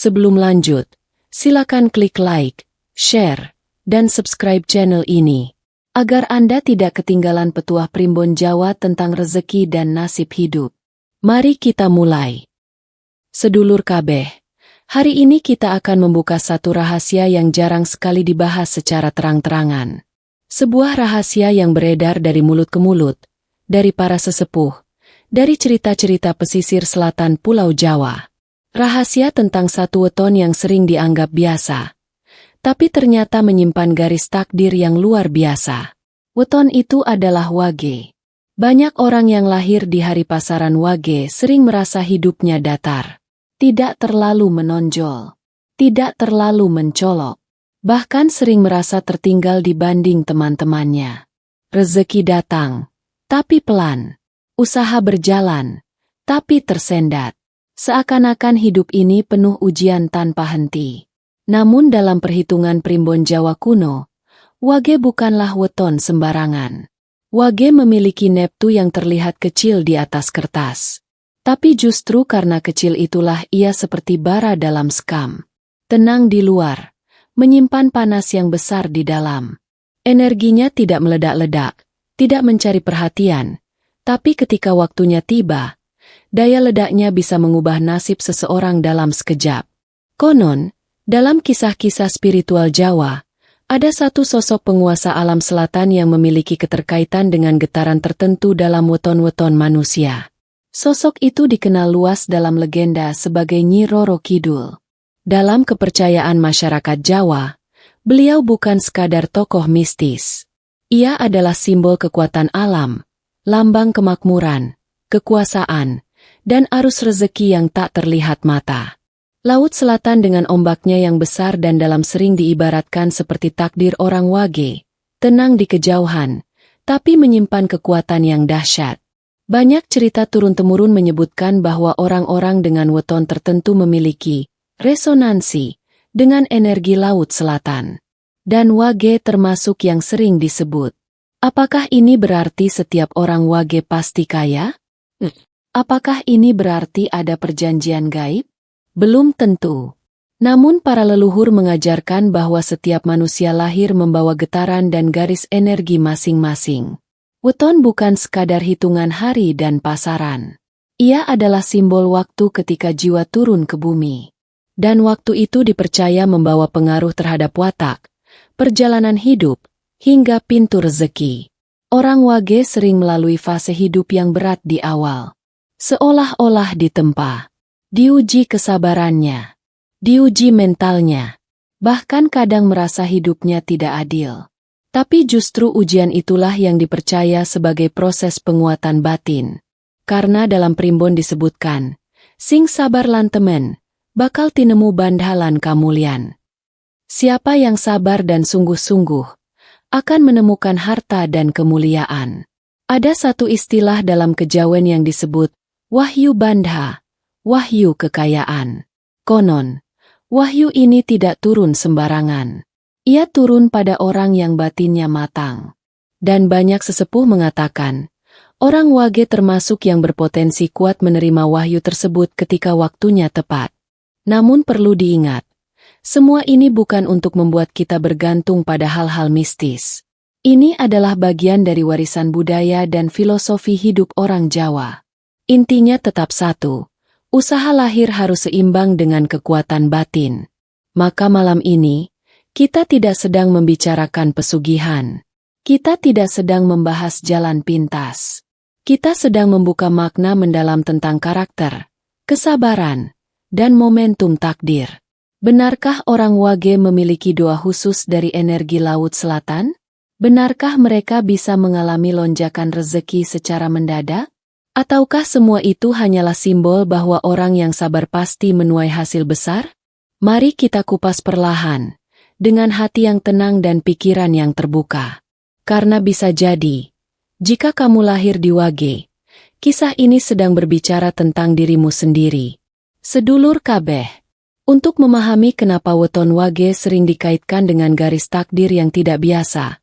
Sebelum lanjut, silakan klik like, share, dan subscribe channel ini, agar Anda tidak ketinggalan petuah Primbon Jawa tentang rezeki dan nasib hidup. Mari kita mulai. Sedulur kabeh, hari ini kita akan membuka satu rahasia yang jarang sekali dibahas secara terang-terangan. Sebuah rahasia yang beredar dari mulut ke mulut, dari para sesepuh, dari cerita-cerita pesisir selatan Pulau Jawa. Rahasia tentang satu weton yang sering dianggap biasa, tapi ternyata menyimpan garis takdir yang luar biasa. Weton itu adalah Wage. Banyak orang yang lahir di hari pasaran Wage sering merasa hidupnya datar. Tidak terlalu menonjol, tidak terlalu mencolok, bahkan sering merasa tertinggal dibanding teman-temannya. Rezeki datang, tapi pelan. Usaha berjalan, tapi tersendat. Seakan-akan hidup ini penuh ujian tanpa henti. Namun dalam perhitungan Primbon Jawa kuno, Wage bukanlah weton sembarangan. Wage memiliki neptu yang terlihat kecil di atas kertas. Tapi justru karena kecil itulah ia seperti bara dalam sekam. Tenang di luar, menyimpan panas yang besar di dalam. Energinya tidak meledak-ledak, tidak mencari perhatian, tapi ketika waktunya tiba, daya ledaknya bisa mengubah nasib seseorang dalam sekejap. Konon, dalam kisah-kisah spiritual Jawa, ada satu sosok penguasa alam selatan yang memiliki keterkaitan dengan getaran tertentu dalam weton-weton manusia. Sosok itu dikenal luas dalam legenda sebagai Nyi Roro Kidul. Dalam kepercayaan masyarakat Jawa, beliau bukan sekadar tokoh mistis. Ia adalah simbol kekuatan alam, lambang kemakmuran, kekuasaan, dan arus rezeki yang tak terlihat mata. Laut Selatan dengan ombaknya yang besar dan dalam sering diibaratkan seperti takdir orang Wage, tenang di kejauhan, tapi menyimpan kekuatan yang dahsyat. Banyak cerita turun-temurun menyebutkan bahwa orang-orang dengan weton tertentu memiliki resonansi dengan energi Laut Selatan. Dan Wage termasuk yang sering disebut. Apakah ini berarti setiap orang Wage pasti kaya? Apakah ini berarti ada perjanjian gaib? Belum tentu. Namun para leluhur mengajarkan bahwa setiap manusia lahir membawa getaran dan garis energi masing-masing. Weton bukan sekadar hitungan hari dan pasaran. Ia adalah simbol waktu ketika jiwa turun ke bumi. Dan waktu itu dipercaya membawa pengaruh terhadap watak, perjalanan hidup, hingga pintu rezeki. Orang Wage sering melalui fase hidup yang berat di awal. Seolah-olah ditempa, diuji kesabarannya, diuji mentalnya, bahkan kadang merasa hidupnya tidak adil. Tapi justru ujian itulah yang dipercaya sebagai proses penguatan batin. Karena dalam Primbon disebutkan, sing sabar lan temen, bakal tinemu bandhalan kamulian. Siapa yang sabar dan sungguh-sungguh, akan menemukan harta dan kemuliaan. Ada satu istilah dalam kejawen yang disebut, wahyu bandha, wahyu kekayaan. Konon, wahyu ini tidak turun sembarangan. Ia turun pada orang yang batinnya matang. Dan banyak sesepuh mengatakan, orang Wage termasuk yang berpotensi kuat menerima wahyu tersebut ketika waktunya tepat. Namun perlu diingat, semua ini bukan untuk membuat kita bergantung pada hal-hal mistis. Ini adalah bagian dari warisan budaya dan filosofi hidup orang Jawa. Intinya tetap satu, usaha lahir harus seimbang dengan kekuatan batin. Maka malam ini, kita tidak sedang membicarakan pesugihan. Kita tidak sedang membahas jalan pintas. Kita sedang membuka makna mendalam tentang karakter, kesabaran, dan momentum takdir. Benarkah orang Wage memiliki doa khusus dari energi Laut Selatan? Benarkah mereka bisa mengalami lonjakan rezeki secara mendadak? Ataukah semua itu hanyalah simbol bahwa orang yang sabar pasti menuai hasil besar? Mari kita kupas perlahan, dengan hati yang tenang dan pikiran yang terbuka. Karena bisa jadi, jika kamu lahir di Wage, kisah ini sedang berbicara tentang dirimu sendiri. Sedulur kabeh, untuk memahami kenapa weton Wage sering dikaitkan dengan garis takdir yang tidak biasa,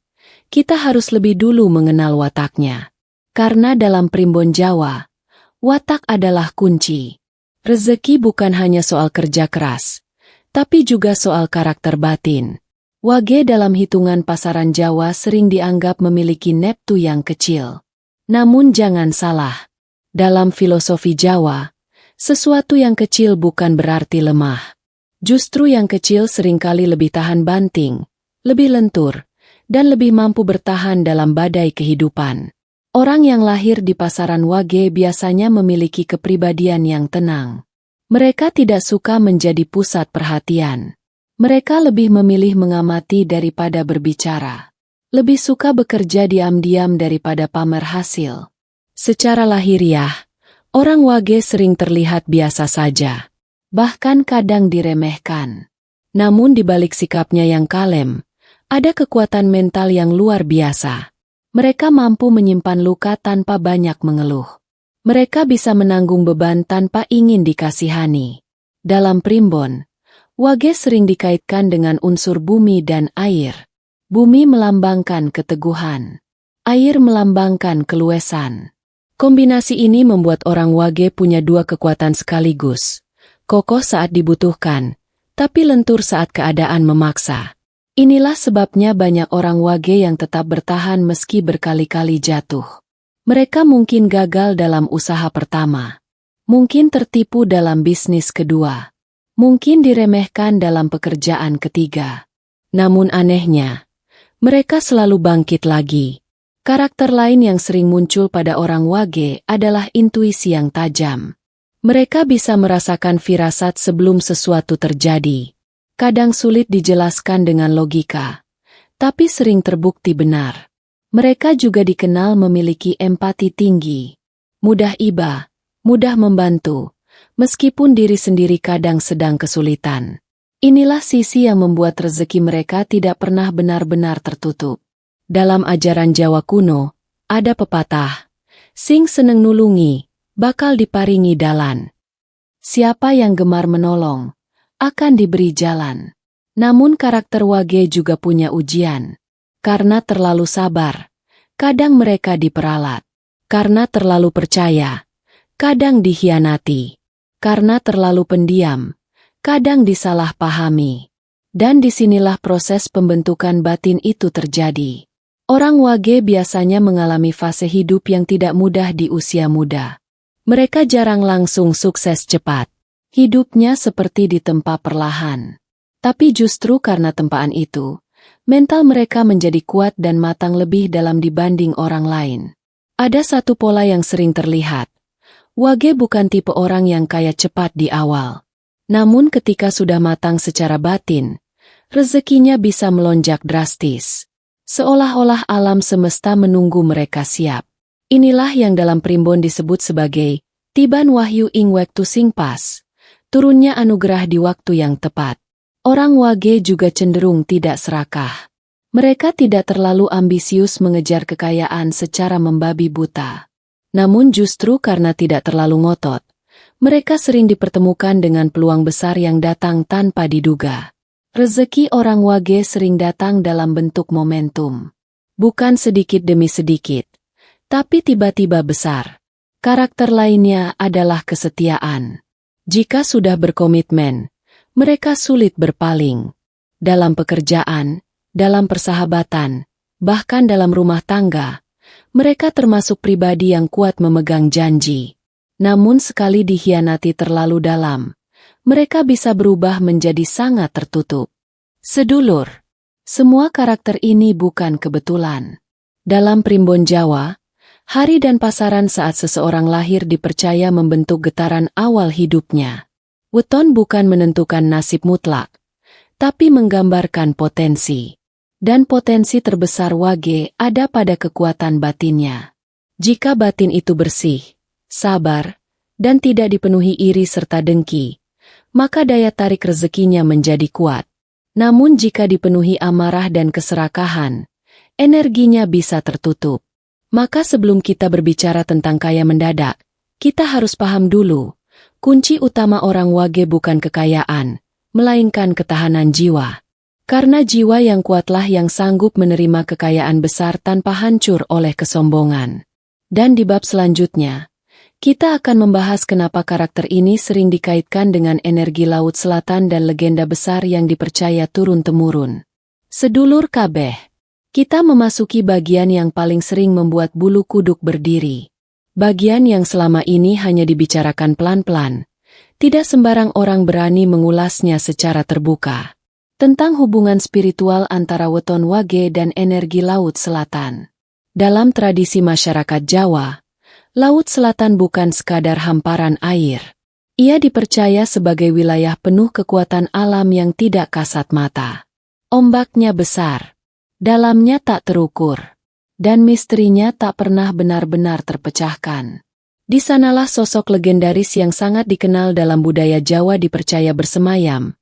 kita harus lebih dulu mengenal wataknya. Karena dalam Primbon Jawa, watak adalah kunci. Rezeki bukan hanya soal kerja keras, tapi juga soal karakter batin. Wage dalam hitungan pasaran Jawa sering dianggap memiliki neptu yang kecil. Namun jangan salah. Dalam filosofi Jawa, sesuatu yang kecil bukan berarti lemah. Justru yang kecil seringkali lebih tahan banting, lebih lentur, dan lebih mampu bertahan dalam badai kehidupan. Orang yang lahir di pasaran Wage biasanya memiliki kepribadian yang tenang. Mereka tidak suka menjadi pusat perhatian. Mereka lebih memilih mengamati daripada berbicara. Lebih suka bekerja diam-diam daripada pamer hasil. Secara lahiriah, orang Wage sering terlihat biasa saja. Bahkan kadang diremehkan. Namun di balik sikapnya yang kalem, ada kekuatan mental yang luar biasa. Mereka mampu menyimpan luka tanpa banyak mengeluh. Mereka bisa menanggung beban tanpa ingin dikasihani. Dalam primbon, Wage sering dikaitkan dengan unsur bumi dan air. Bumi melambangkan keteguhan. Air melambangkan keluasan. Kombinasi ini membuat orang Wage punya dua kekuatan sekaligus. Kokoh saat dibutuhkan, tapi lentur saat keadaan memaksa. Inilah sebabnya banyak orang Wage yang tetap bertahan meski berkali-kali jatuh. Mereka mungkin gagal dalam usaha pertama. Mungkin tertipu dalam bisnis kedua. Mungkin diremehkan dalam pekerjaan ketiga. Namun anehnya, mereka selalu bangkit lagi. Karakter lain yang sering muncul pada orang Wage adalah intuisi yang tajam. Mereka bisa merasakan firasat sebelum sesuatu terjadi. Kadang sulit dijelaskan dengan logika, tapi sering terbukti benar. Mereka juga dikenal memiliki empati tinggi. Mudah iba, mudah membantu. Meskipun diri sendiri kadang sedang kesulitan. Inilah sisi yang membuat rezeki mereka tidak pernah benar-benar tertutup. Dalam ajaran Jawa kuno, ada pepatah, "Sing seneng nulungi, bakal diparingi dalan." Siapa yang gemar menolong, akan diberi jalan. Namun karakter Wage juga punya ujian. Karena terlalu sabar, kadang mereka diperalat. Karena terlalu percaya, kadang dikhianati. Karena terlalu pendiam, kadang disalahpahami. Dan disinilah proses pembentukan batin itu terjadi. Orang Wage biasanya mengalami fase hidup yang tidak mudah di usia muda. Mereka jarang langsung sukses cepat. Hidupnya seperti ditempa perlahan. Tapi justru karena tempaan itu, mental mereka menjadi kuat dan matang lebih dalam dibanding orang lain. Ada satu pola yang sering terlihat. Wage bukan tipe orang yang kaya cepat di awal. Namun ketika sudah matang secara batin, rezekinya bisa melonjak drastis. Seolah-olah alam semesta menunggu mereka siap. Inilah yang dalam primbon disebut sebagai tiban wahyu ing wektu sing pas. Turunnya anugerah di waktu yang tepat. Orang Wage juga cenderung tidak serakah. Mereka tidak terlalu ambisius mengejar kekayaan secara membabi buta. Namun justru karena tidak terlalu ngotot, mereka sering dipertemukan dengan peluang besar yang datang tanpa diduga. Rezeki orang Wage sering datang dalam bentuk momentum. Bukan sedikit demi sedikit, tapi tiba-tiba besar. Karakter lainnya adalah kesetiaan. Jika sudah berkomitmen, mereka sulit berpaling. Dalam pekerjaan, dalam persahabatan, bahkan dalam rumah tangga, mereka termasuk pribadi yang kuat memegang janji. Namun sekali dikhianati terlalu dalam, mereka bisa berubah menjadi sangat tertutup. Sedulur, semua karakter ini bukan kebetulan. Dalam primbon Jawa, hari dan pasaran saat seseorang lahir dipercaya membentuk getaran awal hidupnya. Weton bukan menentukan nasib mutlak, tapi menggambarkan potensi. Dan potensi terbesar Wage ada pada kekuatan batinnya. Jika batin itu bersih, sabar, dan tidak dipenuhi iri serta dengki, maka daya tarik rezekinya menjadi kuat. Namun jika dipenuhi amarah dan keserakahan, energinya bisa tertutup. Maka sebelum kita berbicara tentang kaya mendadak, kita harus paham dulu, kunci utama orang Wage bukan kekayaan, melainkan ketahanan jiwa. Karena jiwa yang kuatlah yang sanggup menerima kekayaan besar tanpa hancur oleh kesombongan. Dan di bab selanjutnya, Kita akan membahas kenapa karakter ini sering dikaitkan dengan energi Laut Selatan dan legenda besar yang dipercaya turun-temurun. Sedulur kabeh, kita memasuki bagian yang paling sering membuat bulu kuduk berdiri. Bagian yang selama ini hanya dibicarakan pelan-pelan. Tidak sembarang orang berani mengulasnya secara terbuka. Tentang hubungan spiritual antara weton wage dan energi Laut Selatan. Dalam tradisi masyarakat Jawa, Laut Selatan bukan sekadar hamparan air. Ia dipercaya sebagai wilayah penuh kekuatan alam yang tidak kasat mata. Ombaknya besar, dalamnya tak terukur, dan misterinya tak pernah benar-benar terpecahkan. Di sanalah sosok legendaris yang sangat dikenal dalam budaya Jawa dipercaya bersemayam,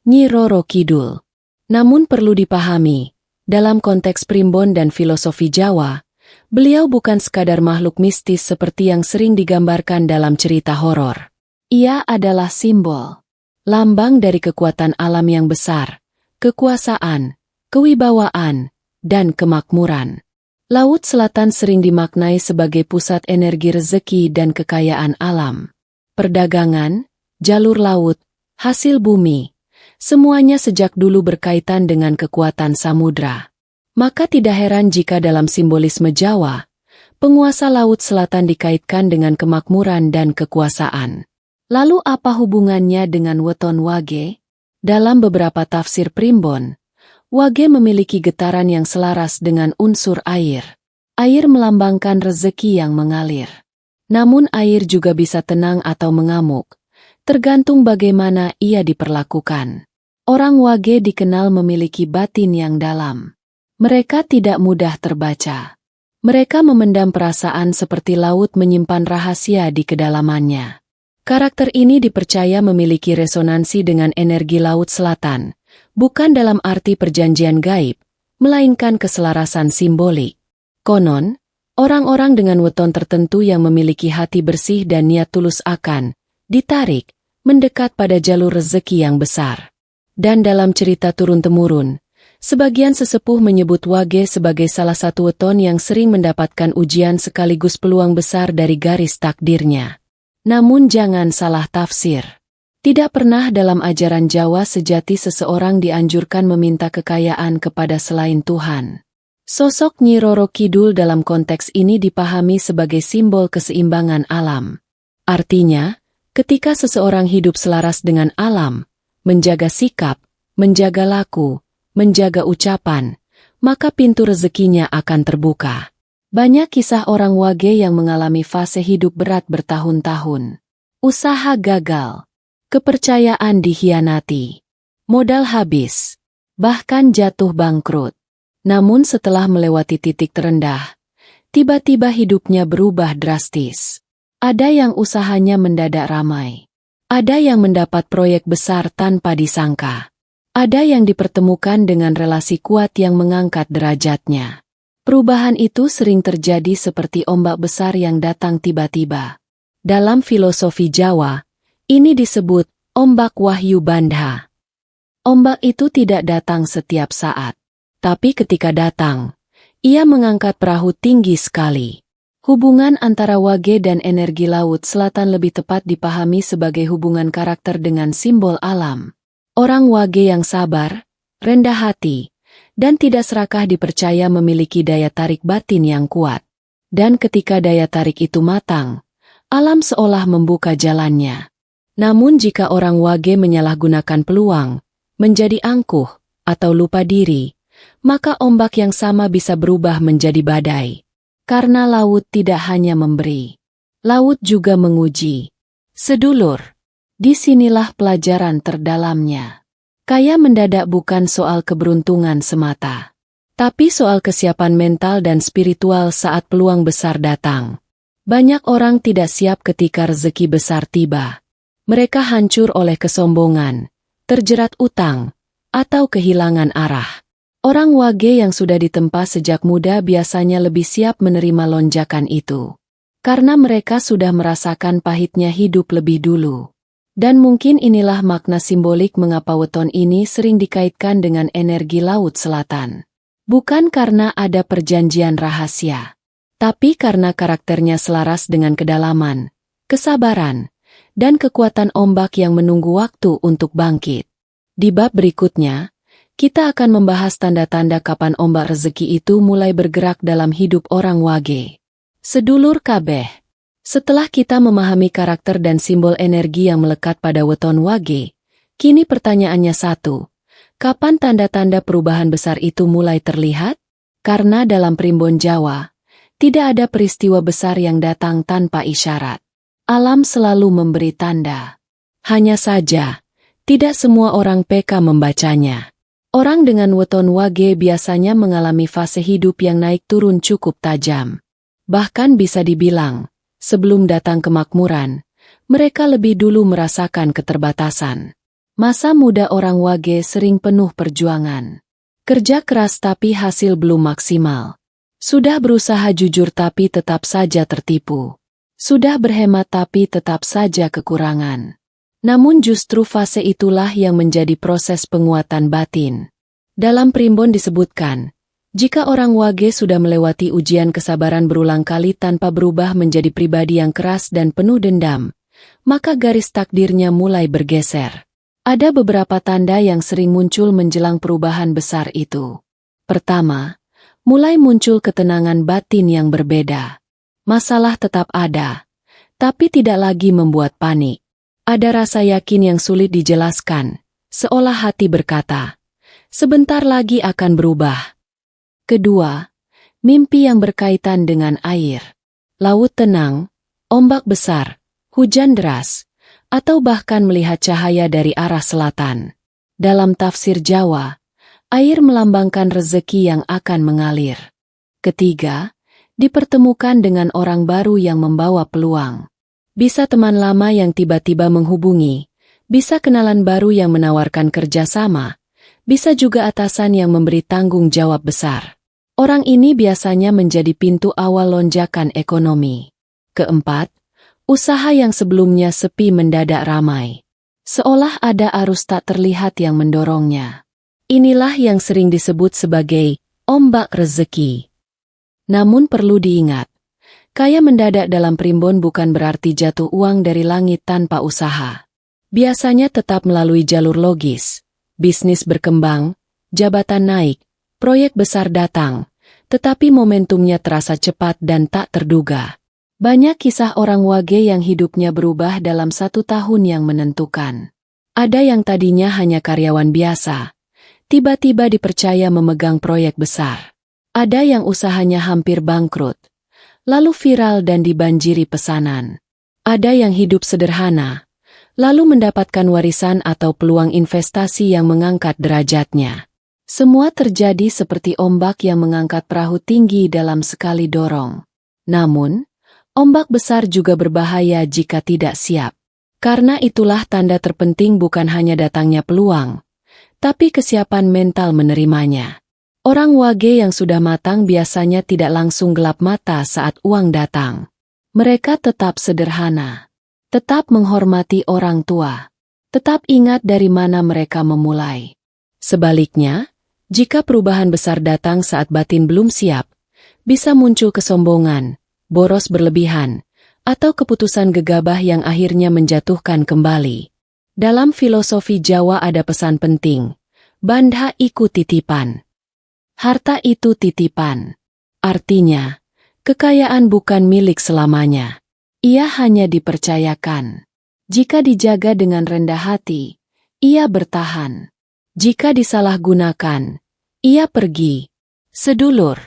Nyi Roro Kidul. Namun perlu dipahami, dalam konteks primbon dan filosofi Jawa, beliau bukan sekadar makhluk mistis seperti yang sering digambarkan dalam cerita horor. Ia adalah simbol, lambang dari kekuatan alam yang besar, kekuasaan, kewibawaan, dan kemakmuran. Laut Selatan sering dimaknai sebagai pusat energi rezeki dan kekayaan alam. Perdagangan, jalur laut, hasil bumi, semuanya sejak dulu berkaitan dengan kekuatan samudra. Maka tidak heran jika dalam simbolisme Jawa, penguasa Laut Selatan dikaitkan dengan kemakmuran dan kekuasaan. Lalu apa hubungannya dengan weton wage? Dalam beberapa tafsir primbon, wage memiliki getaran yang selaras dengan unsur air. Air melambangkan rezeki yang mengalir. Namun air juga bisa tenang atau mengamuk, tergantung bagaimana ia diperlakukan. Orang wage dikenal memiliki batin yang dalam. Mereka tidak mudah terbaca. Mereka memendam perasaan seperti laut menyimpan rahasia di kedalamannya. Karakter ini dipercaya memiliki resonansi dengan energi Laut Selatan, bukan dalam arti perjanjian gaib, melainkan keselarasan simbolik. Konon, orang-orang dengan weton tertentu yang memiliki hati bersih dan niat tulus akan ditarik, mendekat pada jalur rezeki yang besar. Dan dalam cerita turun-temurun, sebagian sesepuh menyebut wage sebagai salah satu weton yang sering mendapatkan ujian sekaligus peluang besar dari garis takdirnya. Namun jangan salah tafsir. Tidak pernah dalam ajaran Jawa sejati seseorang dianjurkan meminta kekayaan kepada selain Tuhan. Sosok Nyi Roro Kidul dalam konteks ini dipahami sebagai simbol keseimbangan alam. Artinya, ketika seseorang hidup selaras dengan alam, menjaga sikap, menjaga laku, menjaga ucapan, maka pintu rezekinya akan terbuka. Banyak kisah orang wage yang mengalami fase hidup berat bertahun-tahun. Usaha gagal, kepercayaan dikhianati, modal habis, bahkan jatuh bangkrut. Namun setelah melewati titik terendah, tiba-tiba hidupnya berubah drastis. Ada yang usahanya mendadak ramai. Ada yang mendapat proyek besar tanpa disangka. Ada yang dipertemukan dengan relasi kuat yang mengangkat derajatnya. Perubahan itu sering terjadi seperti ombak besar yang datang tiba-tiba. Dalam filosofi Jawa, ini disebut ombak Wahyu Bandha. Ombak itu tidak datang setiap saat, tapi ketika datang, ia mengangkat perahu tinggi sekali. Hubungan antara wage dan energi Laut Selatan lebih tepat dipahami sebagai hubungan karakter dengan simbol alam. Orang wage yang sabar, rendah hati, dan tidak serakah dipercaya memiliki daya tarik batin yang kuat. Dan ketika daya tarik itu matang, alam seolah membuka jalannya. Namun jika orang wage menyalahgunakan peluang, menjadi angkuh, atau lupa diri, maka ombak yang sama bisa berubah menjadi badai. Karena laut tidak hanya memberi, laut juga menguji. Sedulur, disinilah pelajaran terdalamnya. Kaya mendadak bukan soal keberuntungan semata, tapi soal kesiapan mental dan spiritual saat peluang besar datang. Banyak orang tidak siap ketika rezeki besar tiba. Mereka hancur oleh kesombongan, terjerat utang, atau kehilangan arah. Orang wage yang sudah ditempa sejak muda biasanya lebih siap menerima lonjakan itu. Karena mereka sudah merasakan pahitnya hidup lebih dulu. Dan mungkin inilah makna simbolik mengapa weton ini sering dikaitkan dengan energi Laut Selatan. Bukan karena ada perjanjian rahasia, tapi karena karakternya selaras dengan kedalaman, kesabaran, dan kekuatan ombak yang menunggu waktu untuk bangkit. Di bab berikutnya, kita akan membahas tanda-tanda kapan ombak rezeki itu mulai bergerak dalam hidup orang Wage. Sedulur kabeh, setelah kita memahami karakter dan simbol energi yang melekat pada weton Wage, kini pertanyaannya satu, kapan tanda-tanda perubahan besar itu mulai terlihat? Karena dalam primbon Jawa, tidak ada peristiwa besar yang datang tanpa isyarat. Alam selalu memberi tanda. Hanya saja, tidak semua orang peka membacanya. Orang dengan weton Wage biasanya mengalami fase hidup yang naik turun cukup tajam. Bahkan bisa dibilang, sebelum datang kemakmuran, mereka lebih dulu merasakan keterbatasan. Masa muda orang Wage sering penuh perjuangan. Kerja keras tapi hasil belum maksimal. Sudah berusaha jujur tapi tetap saja tertipu. Sudah berhemat tapi tetap saja kekurangan. Namun justru fase itulah yang menjadi proses penguatan batin. Dalam primbon disebutkan, jika orang Wage sudah melewati ujian kesabaran berulang kali tanpa berubah menjadi pribadi yang keras dan penuh dendam, maka garis takdirnya mulai bergeser. Ada beberapa tanda yang sering muncul menjelang perubahan besar itu. Pertama, mulai muncul ketenangan batin yang berbeda. Masalah tetap ada, tapi tidak lagi membuat panik. Ada rasa yakin yang sulit dijelaskan, seolah hati berkata, sebentar lagi akan berubah. Kedua, mimpi yang berkaitan dengan air. Laut tenang, ombak besar, hujan deras, atau bahkan melihat cahaya dari arah selatan. Dalam tafsir Jawa, air melambangkan rezeki yang akan mengalir. Ketiga, dipertemukan dengan orang baru yang membawa peluang. Bisa teman lama yang tiba-tiba menghubungi, bisa kenalan baru yang menawarkan kerjasama, bisa juga atasan yang memberi tanggung jawab besar. Orang ini biasanya menjadi pintu awal lonjakan ekonomi. Keempat, usaha yang sebelumnya sepi mendadak ramai. Seolah ada arus tak terlihat yang mendorongnya. Inilah yang sering disebut sebagai ombak rezeki. Namun perlu diingat, kaya mendadak dalam primbon bukan berarti jatuh uang dari langit tanpa usaha. Biasanya tetap melalui jalur logis, bisnis berkembang, jabatan naik, proyek besar datang, tetapi momentumnya terasa cepat dan tak terduga. Banyak kisah orang Wage yang hidupnya berubah dalam 1 tahun yang menentukan. Ada yang tadinya hanya karyawan biasa, tiba-tiba dipercaya memegang proyek besar. Ada yang usahanya hampir bangkrut, lalu viral dan dibanjiri pesanan. Ada yang hidup sederhana, lalu mendapatkan warisan atau peluang investasi yang mengangkat derajatnya. Semua terjadi seperti ombak yang mengangkat perahu tinggi dalam sekali dorong. Namun, ombak besar juga berbahaya jika tidak siap. Karena itulah tanda terpenting bukan hanya datangnya peluang, tapi kesiapan mental menerimanya. Orang Wage yang sudah matang biasanya tidak langsung gelap mata saat uang datang. Mereka tetap sederhana, tetap menghormati orang tua, tetap ingat dari mana mereka memulai. Sebaliknya, jika perubahan besar datang saat batin belum siap, bisa muncul kesombongan, boros berlebihan, atau keputusan gegabah yang akhirnya menjatuhkan kembali. Dalam filosofi Jawa ada pesan penting, bandha iku titipan. Harta itu titipan. Artinya, kekayaan bukan milik selamanya. Ia hanya dipercayakan. Jika dijaga dengan rendah hati, ia bertahan. Jika disalahgunakan, ia pergi. Sedulur,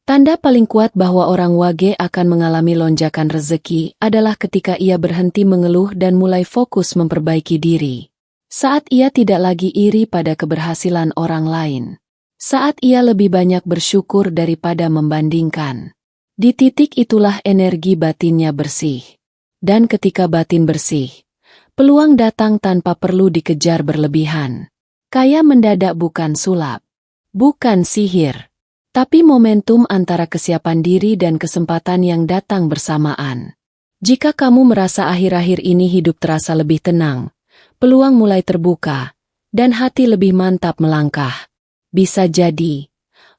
tanda paling kuat bahwa orang Wage akan mengalami lonjakan rezeki adalah ketika ia berhenti mengeluh dan mulai fokus memperbaiki diri. Saat ia tidak lagi iri pada keberhasilan orang lain. Saat ia lebih banyak bersyukur daripada membandingkan. Di titik itulah energi batinnya bersih. Dan ketika batin bersih, peluang datang tanpa perlu dikejar berlebihan. Kaya mendadak bukan sulap, bukan sihir, tapi momentum antara kesiapan diri dan kesempatan yang datang bersamaan. Jika kamu merasa akhir-akhir ini hidup terasa lebih tenang, peluang mulai terbuka, dan hati lebih mantap melangkah, bisa jadi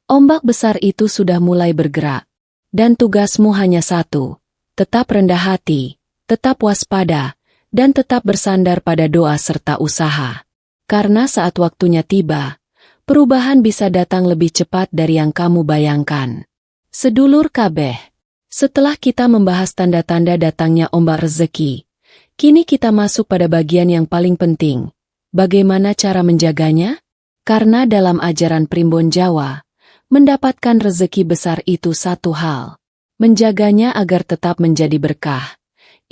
ombak besar itu sudah mulai bergerak, dan tugasmu hanya satu, tetap rendah hati, tetap waspada, dan tetap bersandar pada doa serta usaha. Karena saat waktunya tiba, perubahan bisa datang lebih cepat dari yang kamu bayangkan. Sedulur kabeh, setelah kita membahas tanda-tanda datangnya ombak rezeki, kini kita masuk pada bagian yang paling penting. Bagaimana cara menjaganya? Karena dalam ajaran Primbon Jawa, mendapatkan rezeki besar itu satu hal. Menjaganya agar tetap menjadi berkah,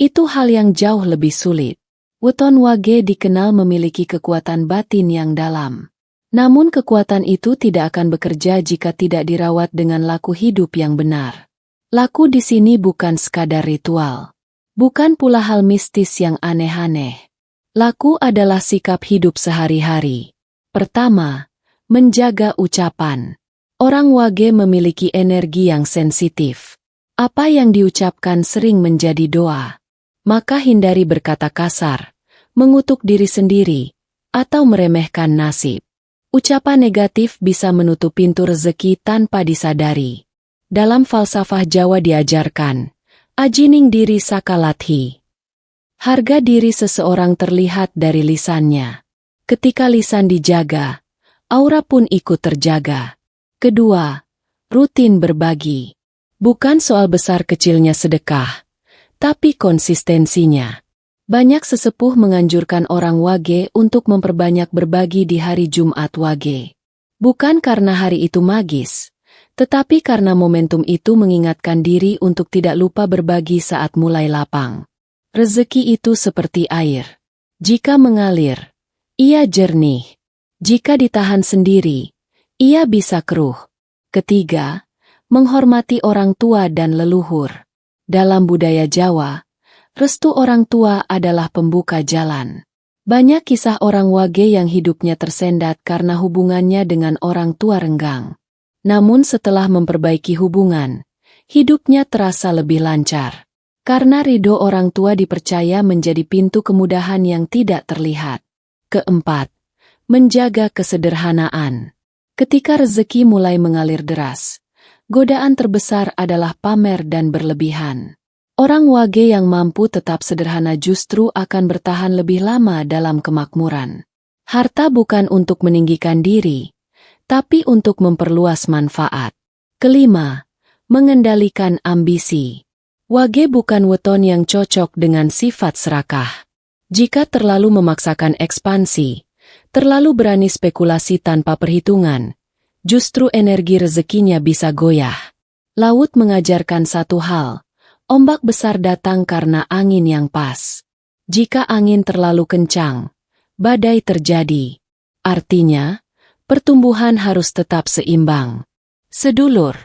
itu hal yang jauh lebih sulit. Weton Wage dikenal memiliki kekuatan batin yang dalam. Namun kekuatan itu tidak akan bekerja jika tidak dirawat dengan laku hidup yang benar. Laku di sini bukan sekadar ritual. Bukan pula hal mistis yang aneh-aneh. Laku adalah sikap hidup sehari-hari. Pertama, menjaga ucapan. Orang Wage memiliki energi yang sensitif. Apa yang diucapkan sering menjadi doa. Maka hindari berkata kasar, mengutuk diri sendiri, atau meremehkan nasib. Ucapan negatif bisa menutup pintu rezeki tanpa disadari. Dalam falsafah Jawa diajarkan, ajining diri sakalathi. Harga diri seseorang terlihat dari lisannya. Ketika lisan dijaga, aura pun ikut terjaga. Kedua, rutin berbagi. Bukan soal besar kecilnya sedekah, tapi konsistensinya. Banyak sesepuh menganjurkan orang Wage untuk memperbanyak berbagi di hari Jumat Wage. Bukan karena hari itu magis, tetapi karena momentum itu mengingatkan diri untuk tidak lupa berbagi saat mulai lapang. Rezeki itu seperti air. Jika mengalir, ia jernih. Jika ditahan sendiri, ia bisa keruh. Ketiga, menghormati orang tua dan leluhur. Dalam budaya Jawa, restu orang tua adalah pembuka jalan. Banyak kisah orang Wage yang hidupnya tersendat karena hubungannya dengan orang tua renggang. Namun setelah memperbaiki hubungan, hidupnya terasa lebih lancar. Karena ridho orang tua dipercaya menjadi pintu kemudahan yang tidak terlihat. Keempat, menjaga kesederhanaan. Ketika rezeki mulai mengalir deras, godaan terbesar adalah pamer dan berlebihan. Orang Wage yang mampu tetap sederhana justru akan bertahan lebih lama dalam kemakmuran. Harta bukan untuk meninggikan diri, tapi untuk memperluas manfaat. Kelima, mengendalikan ambisi. Wage bukan weton yang cocok dengan sifat serakah. Jika terlalu memaksakan ekspansi, terlalu berani spekulasi tanpa perhitungan, justru energi rezekinya bisa goyah. Laut mengajarkan satu hal, ombak besar datang karena angin yang pas. Jika angin terlalu kencang, badai terjadi. Artinya, pertumbuhan harus tetap seimbang. Sedulur,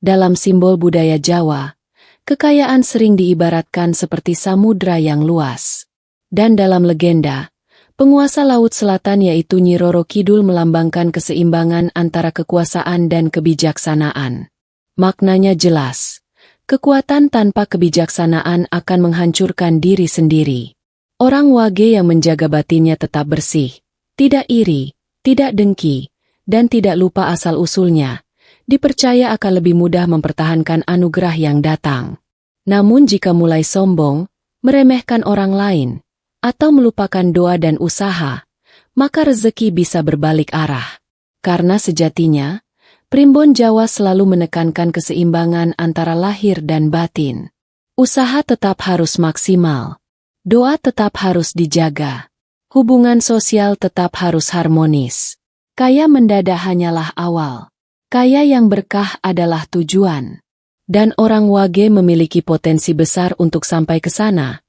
dalam simbol budaya Jawa, kekayaan sering diibaratkan seperti samudra yang luas. Dan dalam legenda, penguasa Laut Selatan yaitu Nyi Roro Kidul melambangkan keseimbangan antara kekuasaan dan kebijaksanaan. Maknanya jelas, kekuatan tanpa kebijaksanaan akan menghancurkan diri sendiri. Orang Wage yang menjaga batinnya tetap bersih, tidak iri, tidak dengki, dan tidak lupa asal-usulnya, dipercaya akan lebih mudah mempertahankan anugerah yang datang. Namun jika mulai sombong, meremehkan orang lain, atau melupakan doa dan usaha, maka rezeki bisa berbalik arah. Karena sejatinya, Primbon Jawa selalu menekankan keseimbangan antara lahir dan batin. Usaha tetap harus maksimal. Doa tetap harus dijaga. Hubungan sosial tetap harus harmonis. Kaya mendadak hanyalah awal. Kaya yang berkah adalah tujuan. Dan orang Wage memiliki potensi besar untuk sampai ke sana,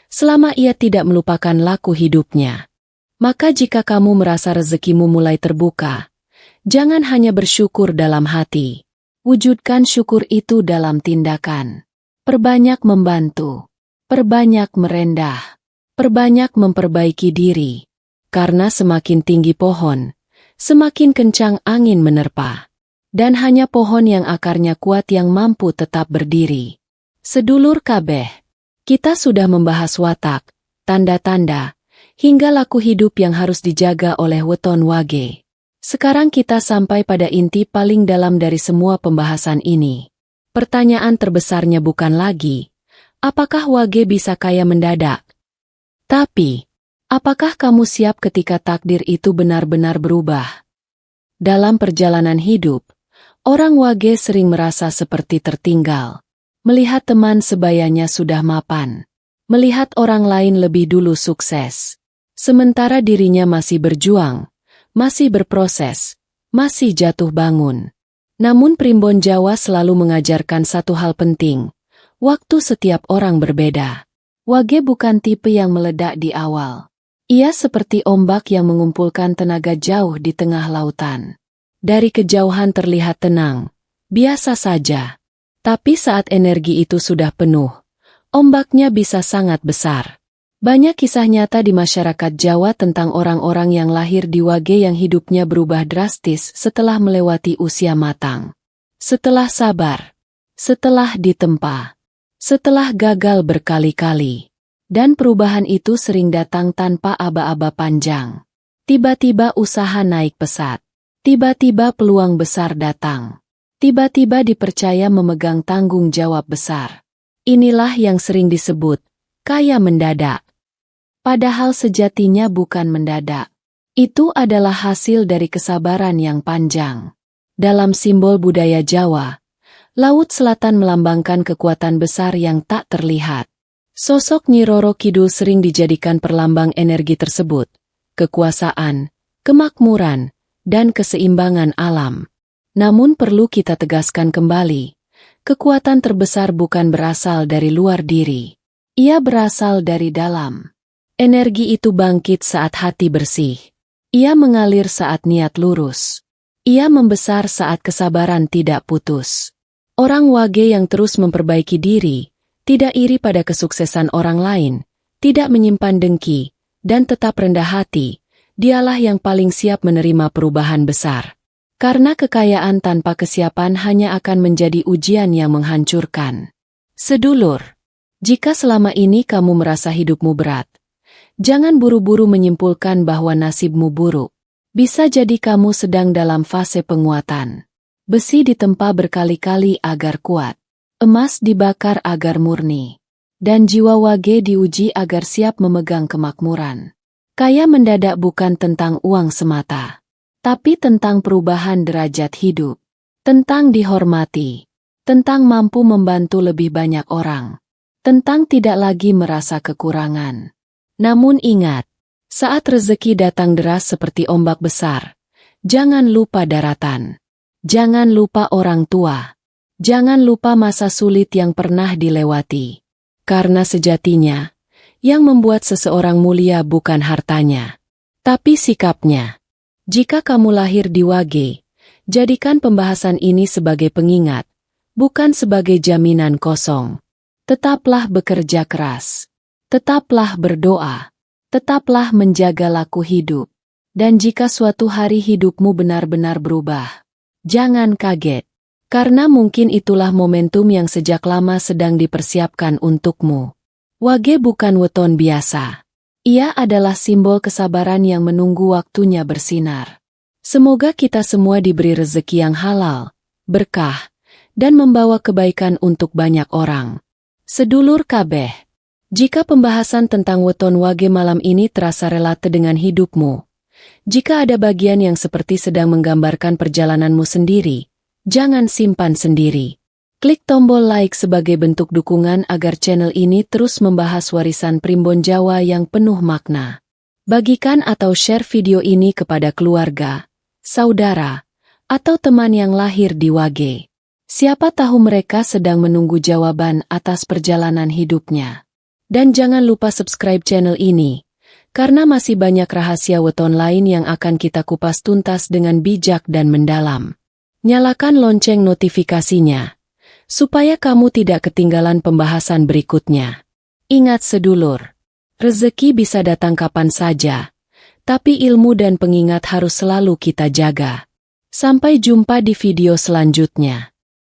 selama ia tidak melupakan laku hidupnya. Maka jika kamu merasa rezekimu mulai terbuka, jangan hanya bersyukur dalam hati. Wujudkan syukur itu dalam tindakan. Perbanyak membantu. Perbanyak merendah. Perbanyak memperbaiki diri. Karena semakin tinggi pohon, semakin kencang angin menerpa. Dan hanya pohon yang akarnya kuat yang mampu tetap berdiri. Sedulur kabeh, kita sudah membahas watak, tanda-tanda, hingga laku hidup yang harus dijaga oleh weton Wage. Sekarang kita sampai pada inti paling dalam dari semua pembahasan ini. Pertanyaan terbesarnya bukan lagi, Apakah Wage bisa kaya mendadak? Tapi, apakah kamu siap ketika takdir itu benar-benar berubah? Dalam perjalanan hidup, orang Wage sering merasa seperti tertinggal. Melihat teman sebayanya sudah mapan. Melihat orang lain lebih dulu sukses. Sementara dirinya masih berjuang, masih berproses, masih jatuh bangun. Namun Primbon Jawa selalu mengajarkan satu hal penting. Waktu setiap orang berbeda. Wage bukan tipe yang meledak di awal. Ia seperti ombak yang mengumpulkan tenaga jauh di tengah lautan. Dari kejauhan terlihat tenang, biasa saja. Tapi saat energi itu sudah penuh, ombaknya bisa sangat besar. Banyak kisah nyata di masyarakat Jawa tentang orang-orang yang lahir di Wage yang hidupnya berubah drastis setelah melewati usia matang. Setelah sabar, setelah ditempa, setelah gagal berkali-kali. Dan perubahan itu sering datang tanpa aba-aba panjang. Tiba-tiba usaha naik pesat. Tiba-tiba peluang besar datang. Tiba-tiba dipercaya memegang tanggung jawab besar. Inilah yang sering disebut kaya mendadak. Padahal sejatinya bukan mendadak. Itu adalah hasil dari kesabaran yang panjang. Dalam simbol budaya Jawa, Laut Selatan melambangkan kekuatan besar yang tak terlihat. Sosok Nyi Roro Kidul sering dijadikan perlambang energi tersebut, kekuasaan, kemakmuran, dan keseimbangan alam. Namun perlu kita tegaskan kembali, kekuatan terbesar bukan berasal dari luar diri. Ia berasal dari dalam. Energi itu bangkit saat hati bersih. Ia mengalir saat niat lurus. Ia membesar saat kesabaran tidak putus. Orang Wage yang terus memperbaiki diri, tidak iri pada kesuksesan orang lain, tidak menyimpan dengki, dan tetap rendah hati, dialah yang paling siap menerima perubahan besar. Karena kekayaan tanpa kesiapan hanya akan menjadi ujian yang menghancurkan. Sedulur, jika selama ini kamu merasa hidupmu berat, jangan buru-buru menyimpulkan bahwa nasibmu buruk. Bisa jadi kamu sedang dalam fase penguatan. Besi ditempa berkali-kali agar kuat. Emas dibakar agar murni. Dan jiwa Wage diuji agar siap memegang kemakmuran. Kaya mendadak bukan tentang uang semata, tapi tentang perubahan derajat hidup. Tentang dihormati. Tentang mampu membantu lebih banyak orang. Tentang tidak lagi merasa kekurangan. Namun ingat, saat rezeki datang deras seperti ombak besar, jangan lupa daratan. Jangan lupa orang tua. Jangan lupa masa sulit yang pernah dilewati. Karena sejatinya, yang membuat seseorang mulia bukan hartanya, tapi sikapnya. Jika kamu lahir di Wage, jadikan pembahasan ini sebagai pengingat, bukan sebagai jaminan kosong. Tetaplah bekerja keras. Tetaplah berdoa, tetaplah menjaga laku hidup. Dan jika suatu hari hidupmu benar-benar berubah, jangan kaget, karena mungkin itulah momentum yang sejak lama sedang dipersiapkan untukmu. Wage bukan weton biasa. Ia adalah simbol kesabaran yang menunggu waktunya bersinar. Semoga kita semua diberi rezeki yang halal, berkah, dan membawa kebaikan untuk banyak orang. Sedulur kabeh. Jika pembahasan tentang weton Wage malam ini terasa relate dengan hidupmu, jika ada bagian yang seperti sedang menggambarkan perjalananmu sendiri, jangan simpan sendiri. Klik tombol like sebagai bentuk dukungan agar channel ini terus membahas warisan Primbon Jawa yang penuh makna. Bagikan atau share video ini kepada keluarga, saudara, atau teman yang lahir di Wage. Siapa tahu mereka sedang menunggu jawaban atas perjalanan hidupnya. Dan jangan lupa subscribe channel ini, karena masih banyak rahasia weton lain yang akan kita kupas tuntas dengan bijak dan mendalam. Nyalakan lonceng notifikasinya, supaya kamu tidak ketinggalan pembahasan berikutnya. Ingat sedulur, rezeki bisa datang kapan saja, tapi ilmu dan pengingat harus selalu kita jaga. Sampai jumpa di video selanjutnya.